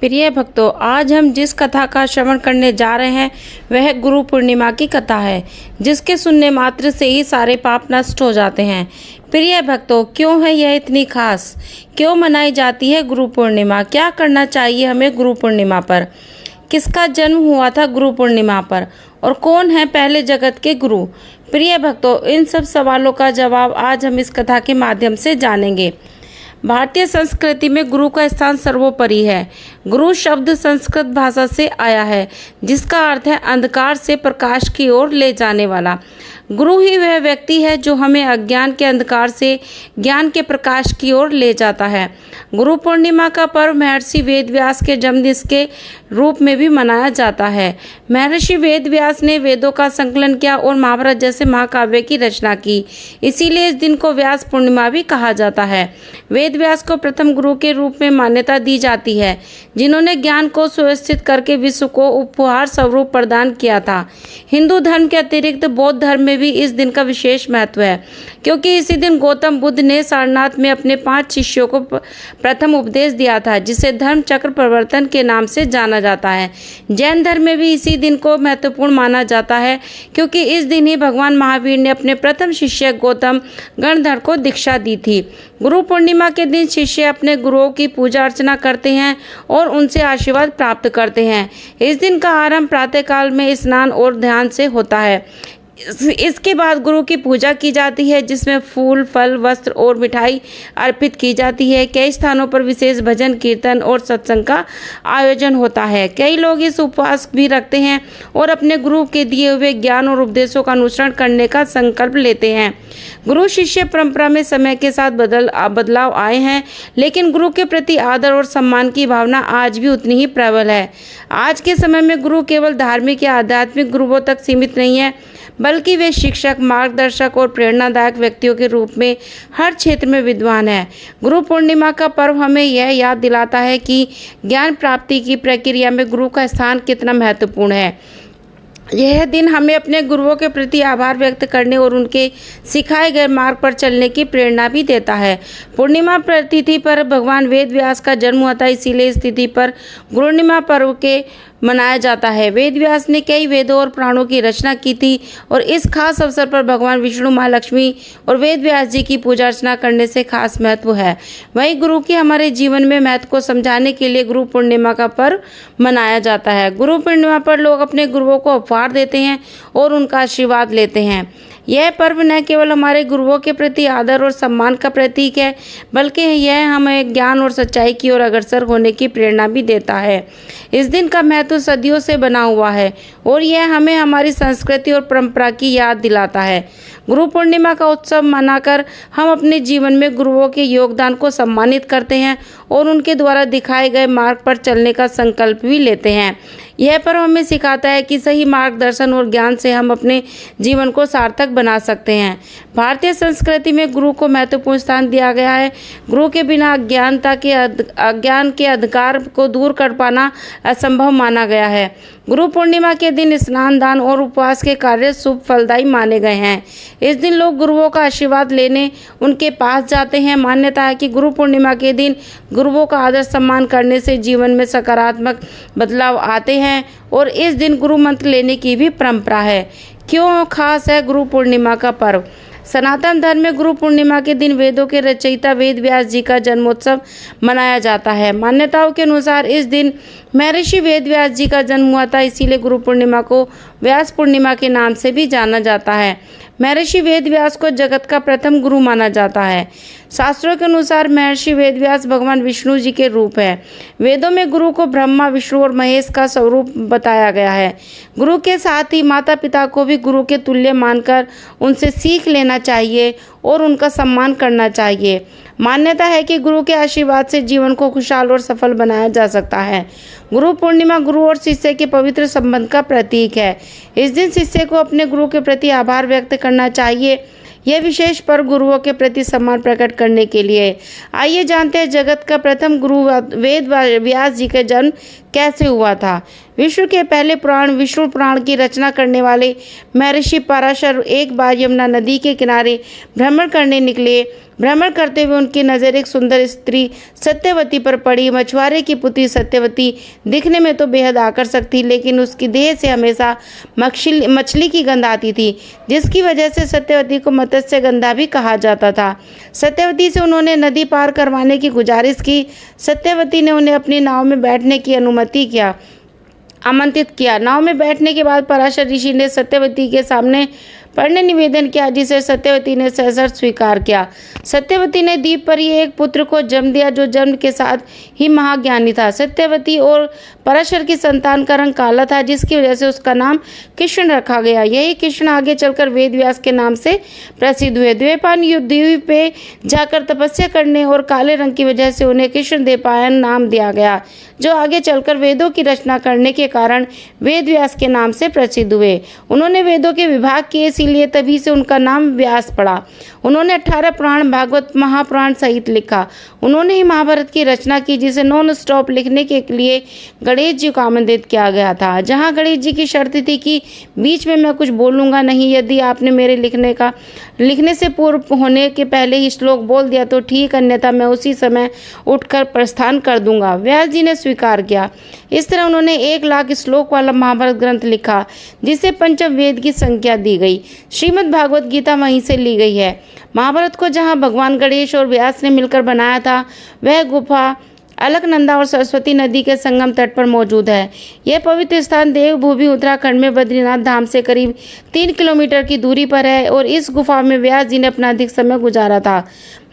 प्रिय भक्तों, आज हम जिस कथा का श्रवण करने जा रहे हैं वह गुरु पूर्णिमा की कथा है, जिसके सुनने मात्र से ही सारे पाप नष्ट हो जाते हैं। प्रिय भक्तों, क्यों है यह इतनी खास? क्यों मनाई जाती है गुरु पूर्णिमा? क्या करना चाहिए हमें गुरु पूर्णिमा पर? किसका जन्म हुआ था गुरु पूर्णिमा पर? और कौन है पहले जगत के गुरु? प्रिय भक्तों, इन सब सवालों का जवाब आज हम इस कथा के माध्यम से जानेंगे। भारतीय संस्कृति में गुरु का स्थान सर्वोपरि है। गुरु शब्द संस्कृत भाषा से आया है, जिसका अर्थ है अंधकार से प्रकाश की ओर ले जाने वाला। गुरु ही वह व्यक्ति है जो हमें अज्ञान के अंधकार से ज्ञान के प्रकाश की ओर ले जाता है। गुरु पूर्णिमा का पर्व महर्षि वेदव्यास के जन्मदिन के रूप में भी मनाया जाता है। महर्षि वेदव्यास ने वेदों का संकलन किया और महाभारत जैसे महाकाव्य की रचना की, इसीलिए इस दिन को व्यास पूर्णिमा भी कहा जाता है। वेदव्यास को प्रथम गुरु के रूप में मान्यता दी जाती है, जिन्होंने ज्ञान को सुव्यवस्थित करके विश्व को उपहार स्वरूप प्रदान किया था। हिंदू धर्म के अतिरिक्त बौद्ध धर्म में भी इस दिन का विशेष महत्व है, क्योंकि इसी दिन गौतम बुद्ध ने सारनाथ में अपने 5 शिष्यों को प्रथम उपदेश दिया था, जिसे धर्म चक्र प्रवर्तन के नाम से जाना जाता है। जैन धर्म में भी इसी दिन को महत्वपूर्ण माना जाता है, क्योंकि इस दिन ही भगवान महावीर ने अपने प्रथम शिष्य गौतम गणधर को दीक्षा दी थी। गुरु पूर्णिमा के दिन शिष्य अपने गुरुओं की पूजा अर्चना करते हैं और उनसे आशीर्वाद प्राप्त करते हैं। इस दिन का आरंभ प्रातःकाल में स्नान और ध्यान से होता है। इसके बाद गुरु की पूजा की जाती है, जिसमें फूल, फल, वस्त्र और मिठाई अर्पित की जाती है। कई स्थानों पर विशेष भजन, कीर्तन और सत्संग का आयोजन होता है। कई लोग इस उपवास भी रखते हैं और अपने गुरु के दिए हुए ज्ञान और उपदेशों का अनुसरण करने का संकल्प लेते हैं। गुरु शिष्य परंपरा में समय के साथ बदलाव आए हैं, लेकिन गुरु के प्रति आदर और सम्मान की भावना आज भी उतनी ही प्रबल है। आज के समय में गुरु केवल धार्मिक या आध्यात्मिक गुरुओं तक सीमित नहीं है, बल्कि वे शिक्षक, मार्गदर्शक और प्रेरणादायक व्यक्तियों के रूप में हर क्षेत्र में विद्वान है। गुरु पूर्णिमा का पर्व हमें यह याद दिलाता है कि ज्ञान प्राप्ति की प्रक्रिया में गुरु का स्थान कितना महत्वपूर्ण है। यह दिन हमें अपने गुरुओं के प्रति आभार व्यक्त करने और उनके सिखाए गए मार्ग पर चलने की प्रेरणा भी देता है। पूर्णिमा तिथि पर भगवान वेदव्यास का जन्म हुआ था, इसीलिए इस तिथि पर पूर्णिमा पर्व के मनाया जाता है। वेदव्यास ने कई वेदों और पुराणों की रचना की थी और इस खास अवसर पर भगवान विष्णु, माँ लक्ष्मी और वेदव्यास जी की पूजा अर्चना करने से खास महत्व है। वहीं गुरु की हमारे जीवन में महत्व को समझाने के लिए गुरु पूर्णिमा का पर्व मनाया जाता है। गुरु पूर्णिमा पर लोग अपने गुरुओं को उपहार देते हैं और उनका आशीर्वाद लेते हैं। यह पर्व न केवल हमारे गुरुओं के प्रति आदर और सम्मान का प्रतीक है, बल्कि यह हमें ज्ञान और सच्चाई की ओर अग्रसर होने की प्रेरणा भी देता है। इस दिन का महत्व सदियों से बना हुआ है और यह हमें हमारी संस्कृति और परंपरा की याद दिलाता है। गुरु पूर्णिमा का उत्सव मनाकर हम अपने जीवन में गुरुओं के योगदान को सम्मानित करते हैं और उनके द्वारा दिखाए गए मार्ग पर चलने का संकल्प भी लेते हैं। यह पर्व हमें सिखाता है कि सही मार्गदर्शन और ज्ञान से हम अपने जीवन को सार्थक बना सकते हैं। भारतीय संस्कृति में गुरु को महत्वपूर्ण स्थान दिया गया है। गुरु के बिना अज्ञान के अंधकार को दूर कर पाना असंभव माना गया है। गुरु पूर्णिमा के दिन स्नान, दान और उपवास के कार्य शुभ फलदायी माने गए हैं। इस दिन लोग गुरुओं का आशीर्वाद लेने उनके पास जाते हैं। मान्यता है कि गुरु पूर्णिमा के दिन गुरुओं का आदर सम्मान करने से जीवन में सकारात्मक बदलाव आते हैं और इस दिन गुरु मंत्र लेने की भी परंपरा है। क्यों खास है गुरु पूर्णिमा का पर्व? सनातन धर्म में गुरु पूर्णिमा के दिन वेदों के रचयिता वेदव्यास जी का जन्मोत्सव मनाया जाता है। मान्यताओं के अनुसार इस दिन महर्षि वेदव्यास जी का जन्म हुआ था, इसीलिए गुरु पूर्णिमा को व्यास पूर्णिमा के नाम से भी जाना जाता है। महर्षि वेदव्यास को जगत का प्रथम गुरु माना जाता है। शास्त्रों के अनुसार महर्षि वेदव्यास भगवान विष्णु जी के रूप है। वेदों में गुरु को ब्रह्मा, विष्णु और महेश का स्वरूप बताया गया है। गुरु के साथ ही माता पिता को भी गुरु के तुल्य मानकर उनसे सीख लेना चाहिए और उनका सम्मान करना चाहिए। मान्यता है कि गुरु के आशीर्वाद से जीवन को खुशहाल और सफल बनाया जा सकता है। गुरु पूर्णिमा गुरु और शिष्य के पवित्र संबंध का प्रतीक है। इस दिन शिष्य को अपने गुरु के प्रति आभार व्यक्त करना चाहिए। यह विशेष पर्व गुरुओं के प्रति सम्मान प्रकट करने के लिए। आइए जानते हैं जगत का प्रथम गुरु वेद व्यास जी का जन्म कैसे हुआ था। विश्व के पहले पुराण विष्णु पुराण की रचना करने वाले महर्षि पराशर एक बार यमुना नदी के किनारे भ्रमण करने निकले। भ्रमण करते हुए उनकी नज़र एक सुंदर स्त्री सत्यवती पर पड़ी। मछुआरे की पुत्री सत्यवती दिखने में तो बेहद आकर्षक थी, लेकिन उसकी देह से हमेशा मछली की गंध आती थी, जिसकी वजह से सत्यवती को मत्स्यगंधा भी कहा जाता था। सत्यवती से उन्होंने नदी पार करवाने की गुजारिश की। सत्यवती ने उन्हें अपनी नाव में बैठने की आमंत्रित किया। नाव में बैठने के बाद पराशर ऋषि ने सत्यवती के सामने पढ़ने निवेदन किया, जिसे सत्यवती ने सहर्ष स्वीकार किया। सत्यवती ने द्वीप पर ही एक पुत्र को जन्म दिया, जो जन्म के साथ ही महाज्ञानी था। सत्यवती और पराशर की संतान का रंग काला था, जिसकी वजह से उसका नाम कृष्ण रखा गया। यही कृष्ण आगे चलकर वेद व्यास के नाम से प्रसिद्ध हुए। द्वैपायन द्वीप पे जाकर तपस्या करने और काले रंग की वजह से उन्हें कृष्ण द्वैपायन नाम दिया गया, जो आगे चलकर वेदों की रचना करने के कारण वेद व्यास के नाम से प्रसिद्ध हुए। उन्होंने वेदों के विभाग किए, इसीलिए तभी से उनका नाम व्यास पड़ा। उन्होंने 18 पुराण, भागवत, महापुराण सहित लिखा। उन्होंने ही महाभारत की रचना की, जिसे नॉन स्टॉप लिखने के लिए गणेश जी को आमंत्रित किया गया था। जहां गणेश जी की शर्त थी कि बीच में मैं कुछ बोलूंगा नहीं, यदि आपने मेरे लिखने से पूर्व होने के पहले ही श्लोक बोल दिया तो ठीक, अन्यथा मैं उसी समय उठकर प्रस्थान कर दूंगा। व्यास जी ने स्वीकार किया। इस तरह उन्होंने 1 लाख श्लोक वाला महाभारत ग्रंथ लिखा, जिसे पंचम वेद की संज्ञा दी गई। श्रीमद् भागवत गीता वहीं से ली गई है। महाभारत को जहां भगवान गणेश और व्यास ने मिलकर बनाया था, वह गुफा अलकनंदा और सरस्वती नदी के संगम तट पर मौजूद है। यह पवित्र स्थान देवभूमि उत्तराखंड में बद्रीनाथ धाम से करीब 3 किलोमीटर की दूरी पर है और इस गुफा में व्यास जी ने अपना अधिक समय गुजारा था।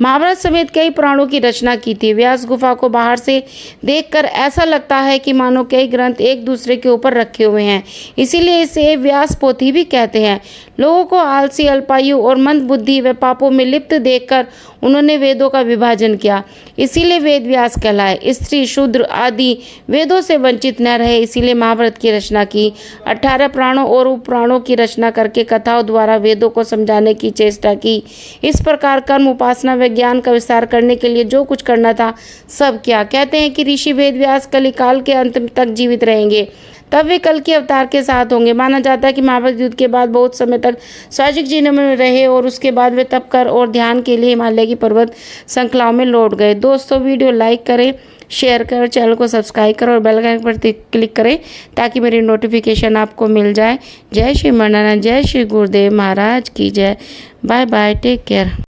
महाभारत समेत कई पुराणों की रचना की थी। व्यास गुफा को बाहर से देखकर ऐसा लगता है कि मानो कई ग्रंथ एक दूसरे के ऊपर रखे हुए हैं, इसीलिए इसे व्यास पोथी भी कहते हैं। लोगों को आलसी, अल्पायु और मंद बुद्धि व पापों में लिप्त देखकर उन्होंने वेदों का विभाजन किया, इसीलिए वेद व्यास कहलाए। स्त्री, शूद्र आदि वेदों से वंचित न रहे, इसीलिए महाभारत की रचना की। 18 पुराणों और उपपुराणों की रचना करके कथाओं द्वारा वेदों को समझाने की चेष्टा की। इस प्रकार कर्म, उपासना व ज्ञान का विस्तार करने के लिए जो कुछ करना था सब किया। कहते हैं कि ऋषि वेद व्यास कलिकाल के अंत तक जीवित रहेंगे, तब वे कल के अवतार के साथ होंगे। माना जाता है कि महाभारत युद्ध के बाद बहुत समय तक साजिक जी में रहे और उसके बाद वे तप कर और ध्यान के लिए हिमालय की पर्वत श्रृंखलाओं में लौट गए। दोस्तों, वीडियो लाइक करें, शेयर करें, चैनल को सब्सक्राइब करें और बेल आइकन पर क्लिक करें ताकि मेरी नोटिफिकेशन आपको मिल जाए। जय श्री मरनारायण, जय श्री गुरुदेव महाराज की जय। Bye bye, take care.